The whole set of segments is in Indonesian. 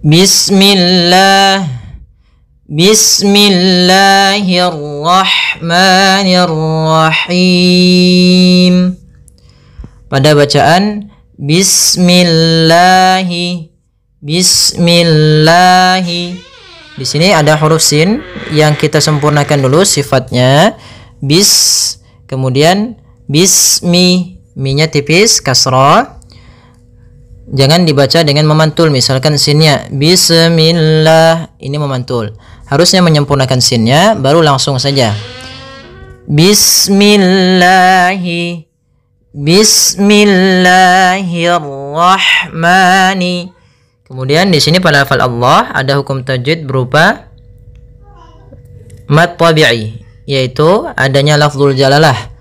Bismillah. Bismillahirrahmanirrahim. Pada bacaan Bismillahi. Bismillahi. Di sini ada huruf sin yang kita sempurnakan dulu sifatnya. Bis, kemudian bismi, mi-nya tipis, kasrah. Jangan dibaca dengan memantul. Misalkan sinnya bismillah, ini memantul. Harusnya menyempurnakan sinnya, baru langsung saja. Bismillahi. Bismillahirrahmani. Kemudian di sini pada lafal Allah ada hukum tajwid berupa mad tabi'i, yaitu adanya lafzul jalalah.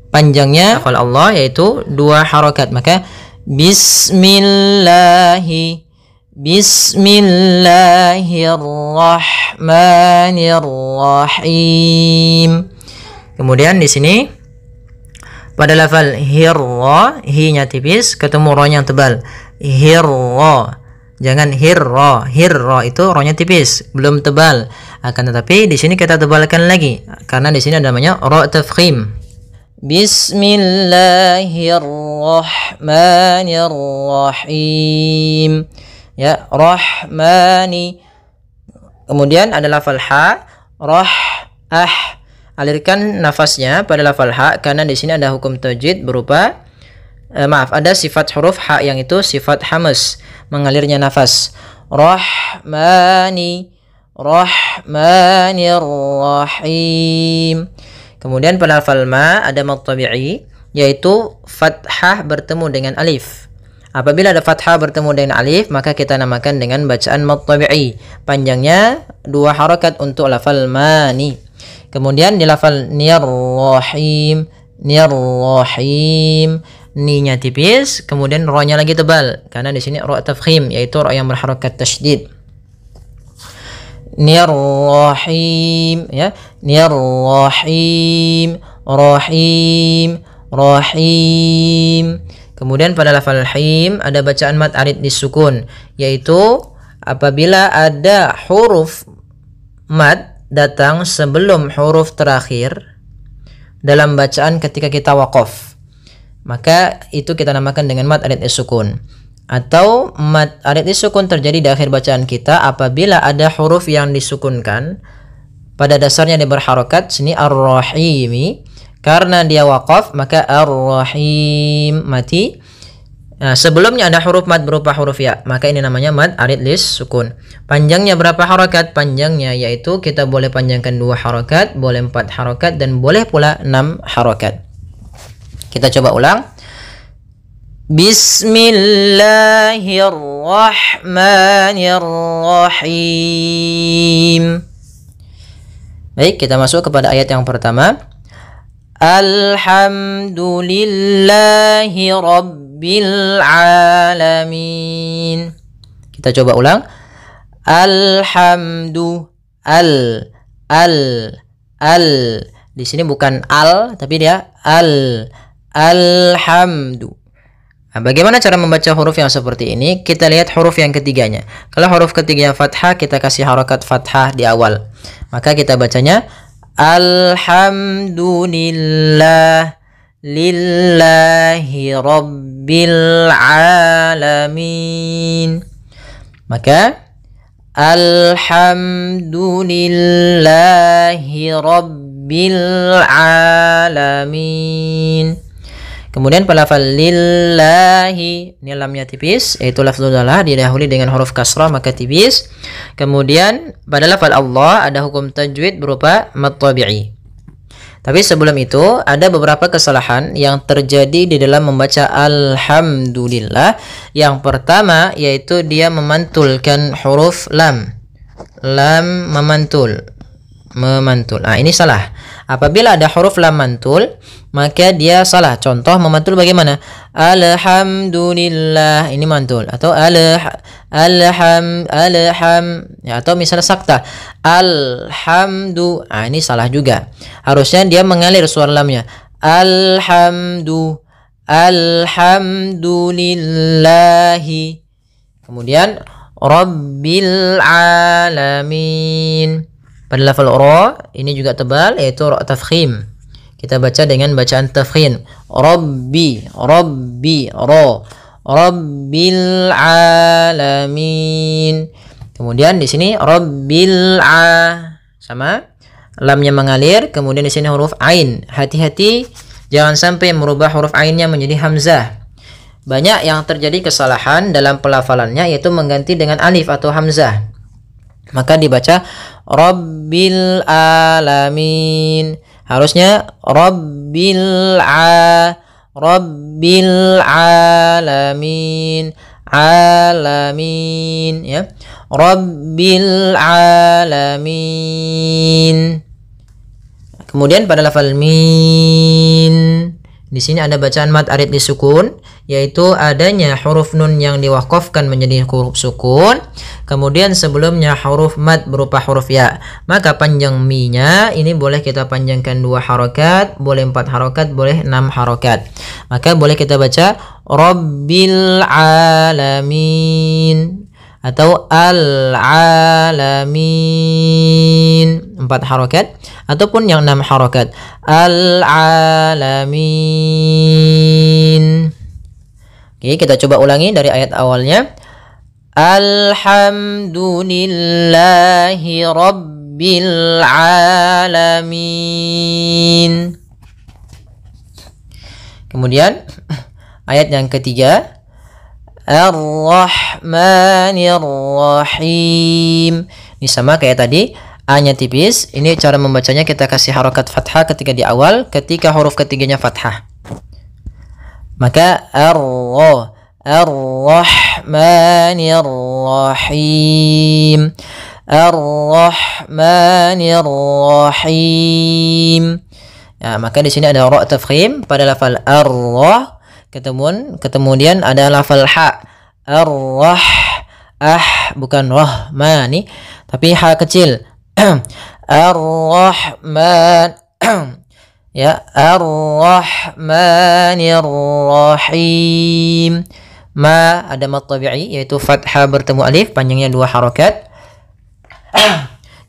Panjangnya lafal Allah yaitu 2 harakat, maka Bismillahi. Bismillahirrahmanirrahim. Kemudian di sini pada lafal hirra, hi-nya tipis, ketemu ro-nya yang tebal. Hirra. Jangan hirra. Hirra itu ro-nya tipis, belum tebal. Akan tetapi di sini kita tebalkan lagi karena di sini ada namanya ro tafkhim. Bismillahirrahmanirrahim. Ya, rahmani. Kemudian ada lafal ha, alirkan nafasnya pada lafal ha karena di sini ada hukum tajwid berupa ada sifat huruf ha yang itu sifat hamas, mengalirnya nafas. Rahmani, rahmanirrahim. Kemudian pada lafal ma ada mad tabi'i, yaitu fathah bertemu dengan alif. Apabila ada fathah bertemu dengan alif, maka kita namakan dengan bacaan mad tabi'i. Panjangnya 2 harakat untuk lafal mani. Kemudian di lafal nirrahim, nirrahim, ni-nya tipis, kemudian ro-nya lagi tebal karena di sini ro tafkhim, yaitu ro yang berharakat tasydid. Nirrahim, ya, nirrahim, rahim, rahim. Kemudian pada lafal him ada bacaan mad arid disukun, yaitu apabila ada huruf mad datang sebelum huruf terakhir dalam bacaan ketika kita waqaf, maka itu kita namakan dengan mad arid disukun. Atau mad arid disukun terjadi di akhir bacaan kita apabila ada huruf yang disukunkan pada dasarnya dia berharokat. Sini ar-rahimi, karena dia waqaf maka ar-rahim mati. Nah, sebelumnya ada huruf mad berupa huruf ya, maka ini namanya mad arid sukun. Panjangnya berapa harakat? Panjangnya yaitu kita boleh panjangkan 2 harakat, boleh 4 harakat, dan boleh pula 6 harakat. Kita coba ulang. Bismillahirrahmanirrahim. Baik, kita masuk kepada ayat yang pertama. Alhamdulillahi rabbil alamin. Kita coba ulang. Di sini bukan al, tapi dia alhamdu. Nah, bagaimana cara membaca huruf yang seperti ini? Kita lihat huruf yang ketiganya. Kalau huruf ketiganya fathah, kita kasih harakat fathah di awal. Maka kita bacanya alhamdulillah lillahi rabbil alamin. Maka alhamdulillahi rabbil alamin. Kemudian pada lafal lillahi, ini lamnya tipis, yaitu lafzul jalalah didahului dengan huruf kasrah maka tipis. Kemudian pada lafal Allah ada hukum tajwid berupa mad tabi'i. Tapi sebelum itu ada beberapa kesalahan yang terjadi di dalam membaca alhamdulillah. Yang pertama yaitu dia memantulkan huruf lam. Lam memantul. Nah, ini salah. Apabila ada huruf lam mantul, maka dia salah. Contoh memantul bagaimana? Alhamdulillah, ini mantul. Atau alham, ya, atau misalnya sakta. Alhamdu, nah, ini salah juga. Harusnya dia mengalir suara lamnya. Alhamdulillahi. Kemudian Rabbil alamin. Pada lafal ra ini juga tebal, yaitu ra tafkhim. Kita baca dengan bacaan tafkhim. Rabbi, Rabbi, ra. Rabbil alamin. Kemudian di sini Rabbil sama lamnya mengalir, kemudian di sini huruf ain. Hati-hati jangan sampai merubah huruf ainnya menjadi hamzah. Banyak yang terjadi kesalahan dalam pelafalannya, yaitu mengganti dengan alif atau hamzah. Maka dibaca Rabbil alamin. Harusnya Rabbil alamin. Alamin, ya. Rabbil alamin. Kemudian pada lafal min, di sini ada bacaan mad arid disukun, yaitu adanya huruf nun yang diwakafkan menjadi huruf sukun, kemudian sebelumnya huruf mad berupa huruf ya. Maka panjang mi-nya ini boleh kita panjangkan 2 harokat, boleh 4 harokat, boleh 6 harokat. Maka boleh kita baca Rabbil alamin atau al-alamin 4 harokat, ataupun yang 6 harokat al-alamin. Oke, kita coba ulangi dari ayat awalnya. Alhamdulillahi rabbil alamin. Kemudian ayat yang ketiga, Ar-Rahmanir Rahim. Ini sama kayak tadi, A-nya tipis. Ini cara membacanya, kita kasih harokat fathah ketika di awal, ketika huruf ketiganya fathah. Maka Ar-Rahmanir Rahim. Ar-Rahmanir Rahim. Ya, maka di sini ada ra tafkhim pada lafal ar-rah, kemudian ada lafal ha. Ar-rah, bukan rahmani, tapi ha kecil. Ar-Rahman. Ya, Ar-Rahmanir Rahim. Ma ada mad tabi'i, yaitu fathah bertemu alif, panjangnya 2 harokat.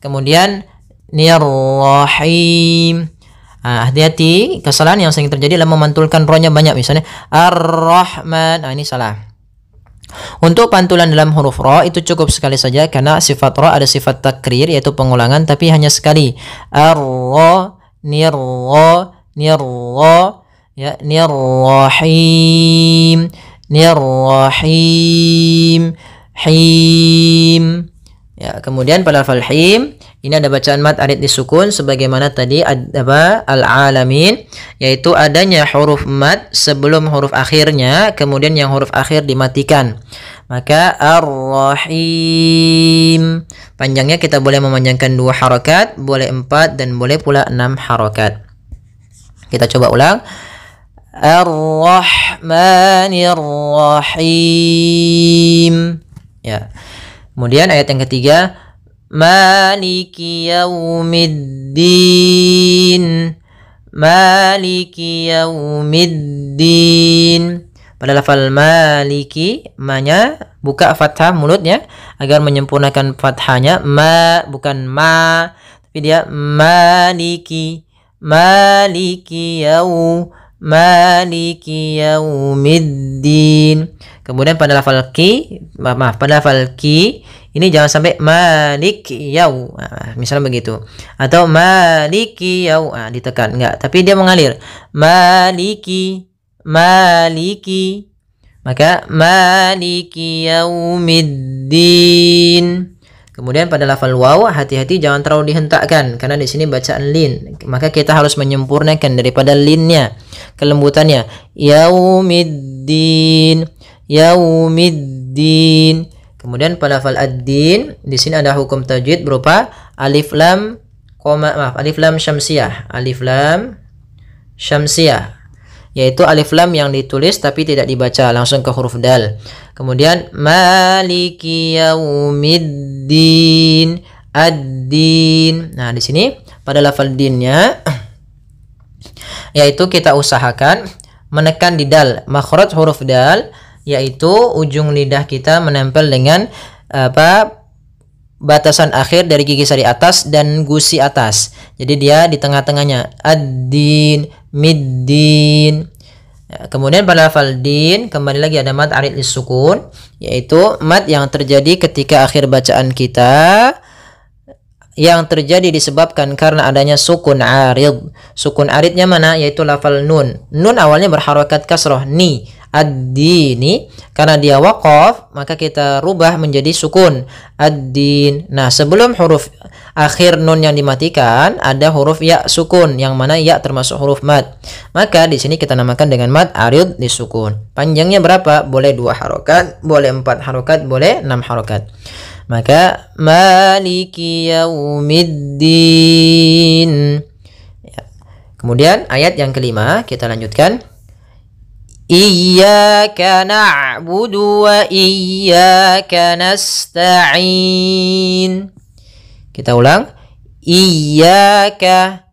Kemudian Nir-Rahim. Hati-hati, kesalahan yang sering terjadi adalah memantulkan rohnya banyak, misalnya Ar-Rahman. Ini salah. Untuk pantulan dalam huruf ra itu cukup sekali saja, karena sifat ra ada sifat takrir, yaitu pengulangan, tapi hanya sekali. Ar-ra, nir-ra, nir-ra, ya, nir-rahim, nir-rahim, him. Ya, kemudian pada lafal him ini ada bacaan mad arid disukun sebagaimana tadi ada al-alamin, yaitu adanya huruf mad sebelum huruf akhirnya, kemudian yang huruf akhir dimatikan. Maka ar-rahim panjangnya kita boleh memanjangkan 2 harokat, boleh 4, dan boleh pula 6 harokat. Kita coba ulang. Ar-Rahmanir Rahim. Ya. Kemudian ayat yang ketiga, Maliki yaumiddin. Maliki yaumiddin. Pada lafal maliki, ma-nya buka fathah mulutnya agar menyempurnakan fathahnya. Ma bukan ma, tapi dia maliki. Maliki Maliki yaumiddin. Kemudian pada lafal ki, pada lafal ki ini jangan sampai malik yau, misalnya begitu, atau maliki yau, ditekan, enggak, tapi dia mengalir. Maliki, maliki, maka maliki yaumiddin. Kemudian pada lafal waw, hati-hati jangan terlalu dihentakkan, karena di sini bacaan lin, maka kita harus menyempurnakan daripada linnya, kelembutannya. Yaumiddin, yaumiddin. Kemudian pada lafal ad-din, di sini ada hukum tajwid berupa alif lam alif lam syamsiyah, alif lam syamsiyah, yaitu alif lam yang ditulis tapi tidak dibaca, langsung ke huruf dal. Kemudian maliki yaumiddin, ad-din. Nah, di sini pada lafal dinnya, yaitu kita usahakan menekan di dal, makhraj huruf dal, yaitu ujung lidah kita menempel dengan apa batasan akhir dari gigi sari atas dan gusi atas. Jadi dia di tengah-tengahnya. Ad-din, mid-din. Ya, kemudian pada lafal din kembali lagi ada mad arid lis-sukun, yaitu mad yang terjadi ketika akhir bacaan kita yang terjadi disebabkan karena adanya sukun arid. Sukun aridnya mana? Yaitu lafal nun. Nun awalnya berharokat kasroh ni. Ad-dini, karena dia waqaf maka kita rubah menjadi sukun ad-din. Nah, sebelum huruf akhir nun yang dimatikan ada huruf ya sukun, yang mana ya termasuk huruf mad. Maka di sini kita namakan dengan mad arid disukun. Panjangnya berapa? Boleh 2 harokat, boleh 4 harokat, boleh 6 harokat. Maka maliki yaumiddin. Ya. Kemudian ayat yang kelima kita lanjutkan. Iyyaka na'budu wa iyyaka nasta'in. Kita ulang. Iyyaka.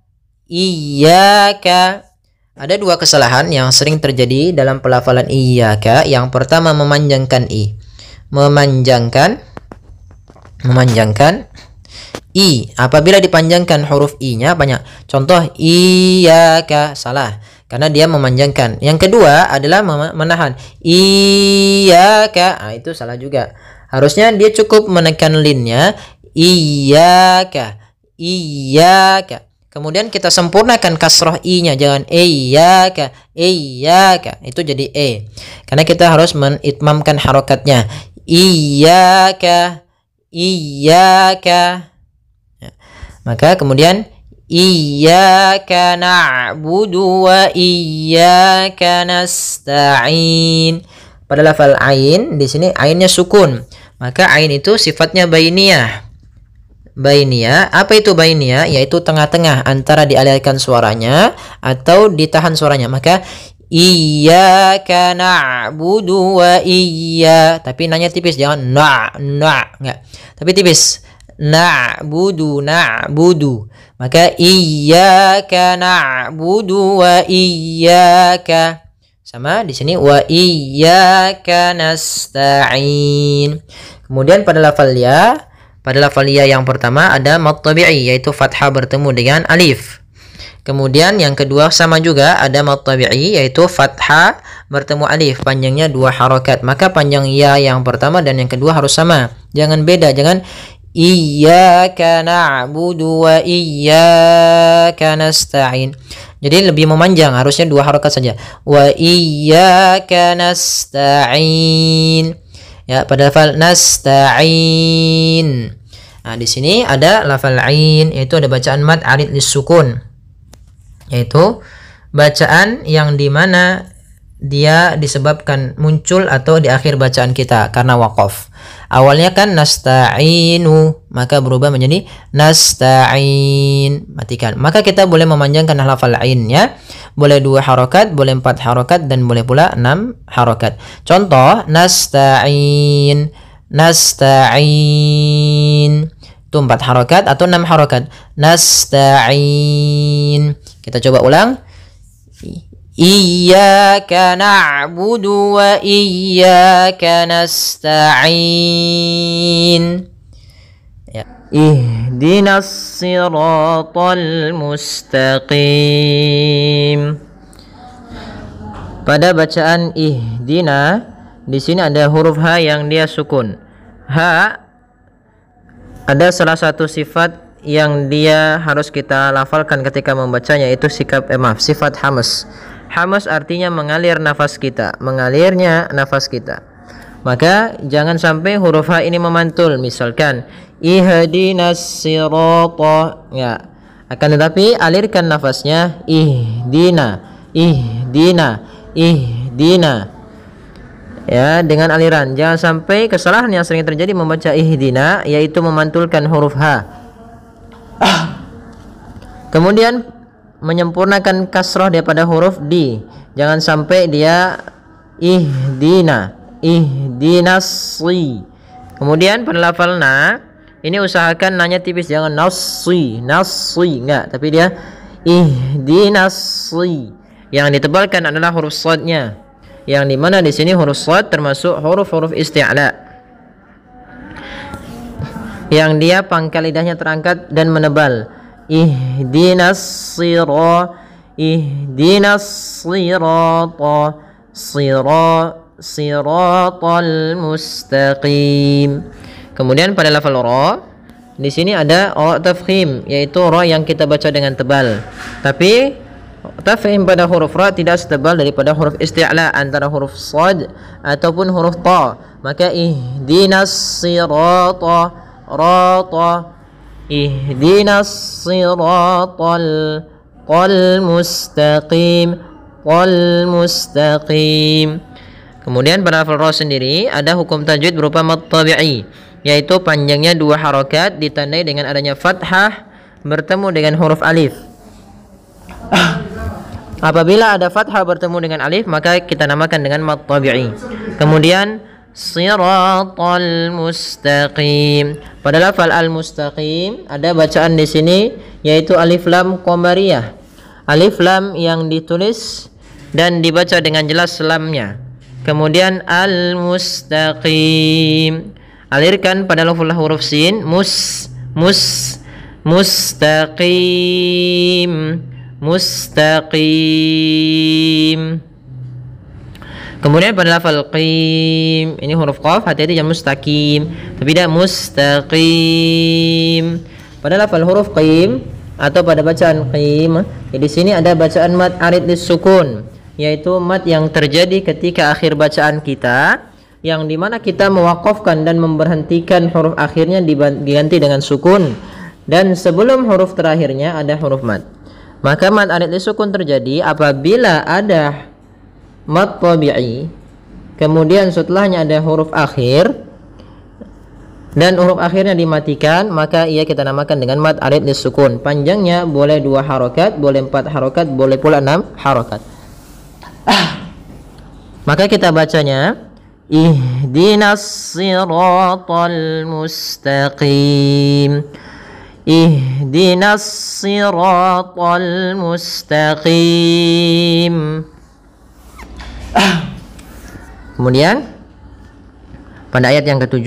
Ada 2 kesalahan yang sering terjadi dalam pelafalan iyyaka. Yang pertama memanjangkan i. Memanjangkan i. Apabila dipanjangkan huruf i-nya banyak. Contoh iyyaka, salah karena dia memanjangkan. Yang kedua adalah menahan iyyaka. Itu salah juga. Harusnya dia cukup menekan linnya iyyaka. Kemudian kita sempurnakan kasroh i-nya, jangan iyyaka. Itu jadi e. Karena kita harus menitmamkan harokatnya. Iyyaka. Ya. Maka kemudian iyyaka na'budu wa iyyaka nasta'in. Pada lafal ain di sini ainnya sukun. Maka ain itu sifatnya bainiyah. Apa itu bainiyah? Yaitu tengah-tengah antara dialirkan suaranya atau ditahan suaranya. Maka iyyaka na'budu wa tapi nanya tipis, jangan enggak. Tapi tipis. Na'budu. Maka iyyaka na'budu wa iyyaka. Sama di sini wa iyyaka nasta'in. Kemudian pada lafal ya yang pertama ada mad tabi'i, yaitu fathah bertemu dengan alif. Kemudian yang kedua sama juga ada mad tabi'i, yaitu fathah bertemu alif, panjangnya 2 harokat. Maka panjang ya yang pertama dan yang kedua harus sama. Jangan beda, jangan iyyaka na'budu wa iyyaka nasta'in. Jadi lebih memanjang, harusnya 2 harokat saja. Wa iyyaka nasta'in. Ya, pada lafal nasta'in. Nah, di sini ada lafal ain, yaitu ada bacaan mad arid lis-sukun. Yaitu bacaan yang dimana dia disebabkan muncul atau di akhir bacaan kita karena waqaf. Awalnya kan nasta'inu, maka berubah menjadi nasta'in. Matikan. Maka kita boleh memanjangkan lafal ainnya. Boleh 2 harokat, boleh 4 harokat, dan boleh pula 6 harokat. Contoh nasta'in. Itu 4 harokat atau 6 harokat. Nasta'in. Kita coba ulang. Iyyaka na'budu wa iyyaka nasta'in. Ya. Ihdinas siratal mustaqim. Pada bacaan ihdina di sini ada huruf ha yang dia sukun. Ha ada salah satu sifat yang dia harus kita lafalkan ketika membacanya, yaitu sifat hamas. Hamas artinya mengalir nafas kita, mengalirnya nafas kita. Maka jangan sampai huruf ha ini memantul. Misalkan ihdinas sirata, ya. Akan tetapi alirkan nafasnya ihdina. Ya, dengan aliran. Jangan sampai kesalahan yang sering terjadi membaca ihdina, yaitu memantulkan huruf ha. Kemudian menyempurnakan kasroh daripada huruf di. Jangan sampai dia ihdinasi. Kemudian pada lafal na, ini usahakan nanya tipis, jangan nasi, enggak, tapi dia ihdinasi. Yang ditebalkan adalah huruf shadnya, yang dimana di sini huruf shad termasuk huruf-huruf isti'la. yang dia pangkal lidahnya terangkat dan menebal. Ihdinas sirata siratal mustaqim. Kemudian pada lafal ra, di sini ada ra tafkhim, yaitu ra yang kita baca dengan tebal. Tapi tafkhim pada huruf ra tidak setebal daripada huruf isti'la antara huruf shad ataupun huruf ta. Maka ihdinas sirata rata, ihdinas siratal mustaqim. Kemudian pada lafal ra sendiri ada hukum tajwid berupa mad tabi'i, yaitu panjangnya 2 harokat ditandai dengan adanya fathah bertemu dengan huruf alif. Apabila ada fathah bertemu dengan alif, maka kita namakan dengan mad tabi'i. Kemudian siratal mustaqim. Pada lafal al-mustaqim ada bacaan di sini, yaitu alif lam qamariyah. Alif lam yang ditulis dan dibaca dengan jelas lamnya. Kemudian al-mustaqim, alirkan pada huruf sin, mustaqim. Kemudian pada lafal qim, ini huruf qaf, hati-hati jangan mustaqim, tapi tidak mustaqim. Pada lafal huruf qim atau pada bacaan qim, di sini ada bacaan mad arid lis-sukun, yaitu mad yang terjadi ketika akhir bacaan kita, yang dimana kita mewakafkan dan memberhentikan huruf akhirnya diganti dengan sukun, dan sebelum huruf terakhirnya ada huruf mad. Maka mad arid lis-sukun terjadi apabila ada mad tabi'i, kemudian setelahnya ada huruf akhir dan huruf akhirnya dimatikan, maka ia kita namakan dengan mad arid lis-sukun. Panjangnya boleh 2 harokat, boleh 4 harokat, boleh pula 6 harokat. Maka kita bacanya ihdinas siratal mustaqim, ihdinas siratal mustaqim. Kemudian pada ayat yang ke-7,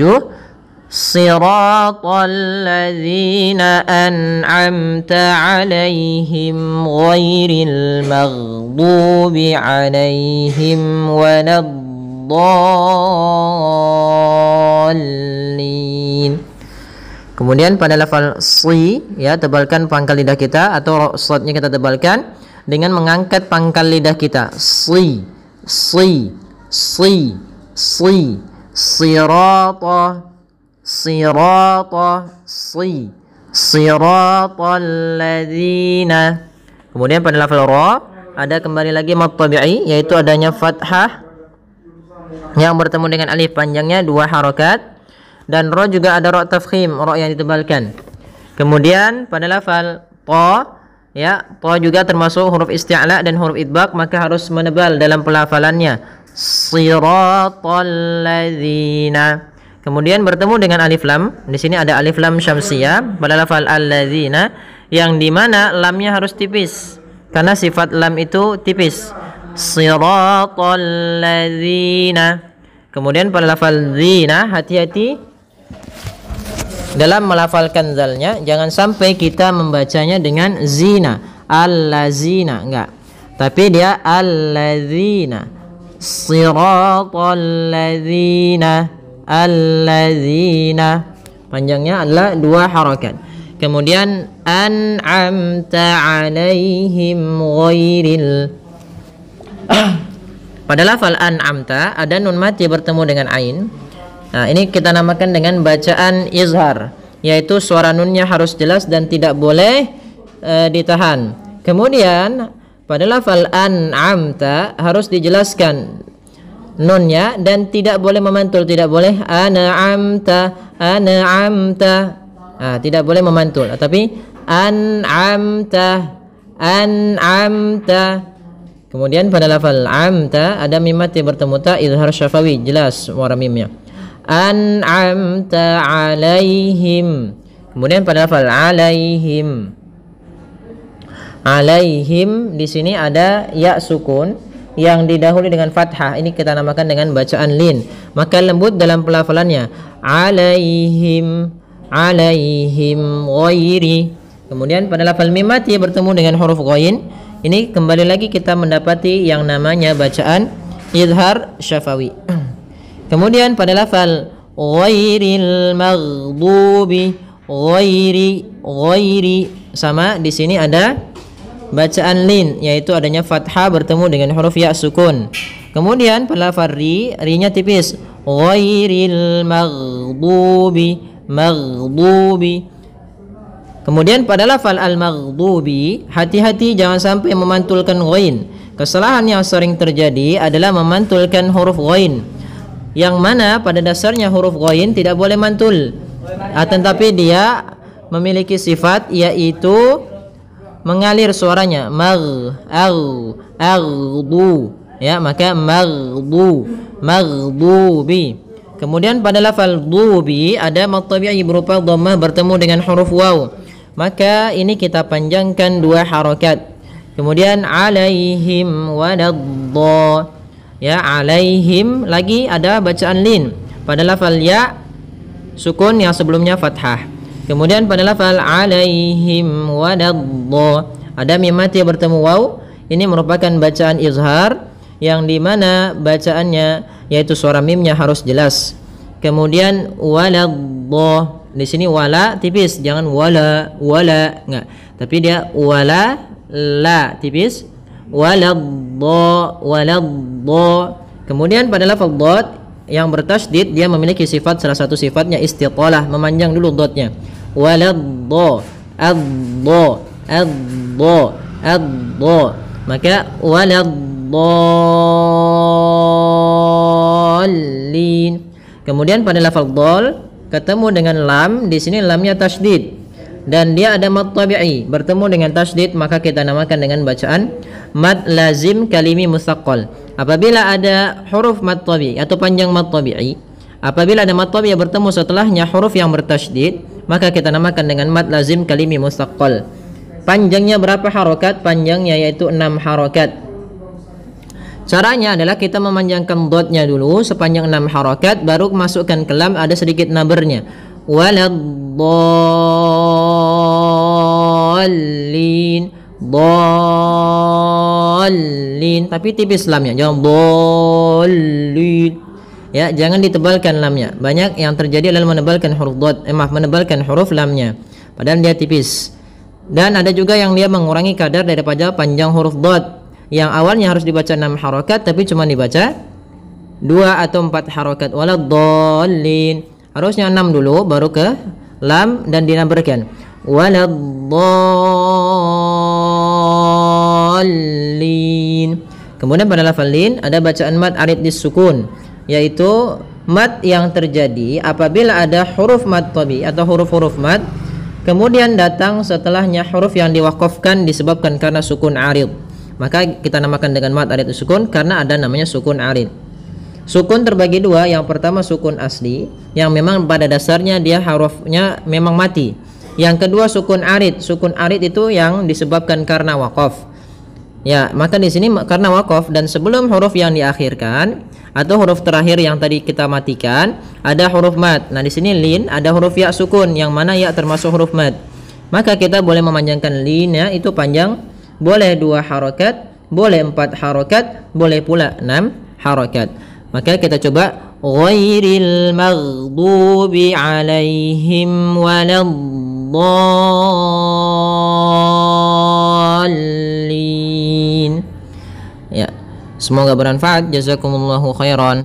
siratal ladzina an'amta 'alaihim ghairil maghdubi 'alaihim waladdallin. Kemudian pada lafal si, ya, tebalkan pangkal lidah kita atau shadnya kita tebalkan dengan mengangkat pangkal lidah kita. Si sirata siratal ladzina. Kemudian pada lafal ra ada kembali lagi mad tabi'i, yaitu adanya fathah yang bertemu dengan alif, panjangnya 2 harokat, dan ra juga ada ra tafkhim, ra yang ditebalkan. Kemudian pada lafal ta, ya, ta juga termasuk huruf isti'la dan huruf idbaq, maka harus menebal dalam pelafalannya. Siratal ladzina. Kemudian bertemu dengan alif lam. Di sini ada alif lam syamsiyah pada lafal alladzina, yang dimana lamnya harus tipis karena sifat lam itu tipis. Siratal ladzina. Kemudian pada lafal zina, hati-hati dalam melafalkan zalnya, jangan sampai kita membacanya dengan zina, allazina, enggak, tapi dia alladzina. Siratal ladzina, alladzina, panjangnya adalah 2 harakat. Kemudian an'amta 'alaihim ghairil. Pada lafal an'amta ada nun mati bertemu dengan ain. Nah, ini kita namakan dengan bacaan izhar, yaitu suara nunnya harus jelas dan tidak boleh ditahan. Kemudian pada lafal an'amta harus dijelaskan nunnya dan tidak boleh memantul, tidak boleh an'amta. Nah, tidak boleh memantul, tapi an'amta. Kemudian pada lafal amta ada mim mati bertemu ta, izhar syafawi, jelas suara mimnya. An'amta 'alaihim. Kemudian pada lafal alaihim di sini ada ya sukun yang didahului dengan fathah. Ini kita namakan dengan bacaan lin. Maka lembut dalam pelafalannya. Alaihim alaihim ghairi. Kemudian pada lafal mim mati bertemu dengan huruf ghain, ini kembali lagi kita mendapati yang namanya bacaan izhar syafawi. Kemudian pada lafal ghairil maghdubi, ghairi sama di sini ada bacaan lin, yaitu adanya fathah bertemu dengan huruf ya sukun. Kemudian pada lafal ri-nya tipis, ghairil maghdubi, Kemudian pada lafal al-maghdubi, hati-hati jangan sampai memantulkan ghain. Kesalahan yang sering terjadi adalah memantulkan huruf ghain, yang mana pada dasarnya huruf ghain tidak boleh mantul, tetapi dia memiliki sifat yaitu mengalir suaranya ya, maka maghdubi. Kemudian pada lafal dubi ada mad tabi'i berupa dhammah bertemu dengan huruf waw, maka ini kita panjangkan 2 harakat. Kemudian alaihim waladhdha, ya, alaihim lagi ada bacaan lin pada lafal ya sukun yang sebelumnya fathah. Kemudian pada lafal alaihim waladhdha ada mim mati bertemu waw, ini merupakan bacaan izhar yang dimana bacaannya yaitu suara mimnya harus jelas. Kemudian waladhdha, di sini wala tipis, jangan wala enggak, tapi dia wala la tipis, waladhdha. Kemudian pada lafal dhad yang bertasydid dia memiliki sifat, salah satu sifatnya istitalah, memanjang dulu dotnya. Waladhdha, adha, maka waladhdallin. Kemudian pada lafal dhal ketemu dengan lam, di sini lamnya tasydid dan dia ada mad tabi'i bertemu dengan tasydid, maka kita namakan dengan bacaan mad lazim kalimi mutsaqqal. Apabila ada huruf mad tabi'i atau panjang mad tabi'i, apabila ada mad tabi'i bertemu setelahnya huruf yang bertasydid, maka kita namakan dengan mad lazim kalimi mutsaqqal. Panjangnya berapa harakat? Panjangnya yaitu 6 harakat. Caranya adalah kita memanjangkan dotnya dulu sepanjang 6 harakat, baru masukkan ke lam, ada sedikit nabernya. Waladhdallin, dallin, tapi tipis lamnya, jangan dallin. Ya, jangan ditebalkan lamnya. Banyak yang terjadi adalah menebalkan huruf dot, menebalkan huruf lamnya, padahal dia tipis. Dan ada juga yang dia mengurangi kadar daripada panjang huruf dot, yang awalnya harus dibaca 6 harakat tapi cuma dibaca 2 atau 4 harakat. Waladhdallin, harusnya 6 dulu baru ke lam dan dinaberkan. Waladhdallin. Kemudian pada lafal lin ada bacaan mad arid disukun, yaitu mad yang terjadi apabila ada huruf mad tabi atau huruf-huruf mad kemudian datang setelahnya huruf yang diwakafkan disebabkan karena sukun arid, maka kita namakan dengan mad arid sukun karena ada namanya sukun arid. Sukun terbagi 2, yang pertama sukun asli yang memang pada dasarnya dia hurufnya memang mati. Yang kedua sukun arid. Sukun arid itu yang disebabkan karena wakaf. Ya, maka di sini karena wakaf dan sebelum huruf yang diakhirkan atau huruf terakhir yang tadi kita matikan ada huruf mad. Nah, di sini lin ada huruf ya sukun yang mana ya termasuk huruf mad. Maka kita boleh memanjangkan lin, ya, itu panjang. Boleh 2 harakat, boleh 4 harakat, boleh pula 6 harakat. Maka kita coba ghairil maghdubi alaihim waladdallin. Ya, semoga bermanfaat. Jazakumullahu khairan.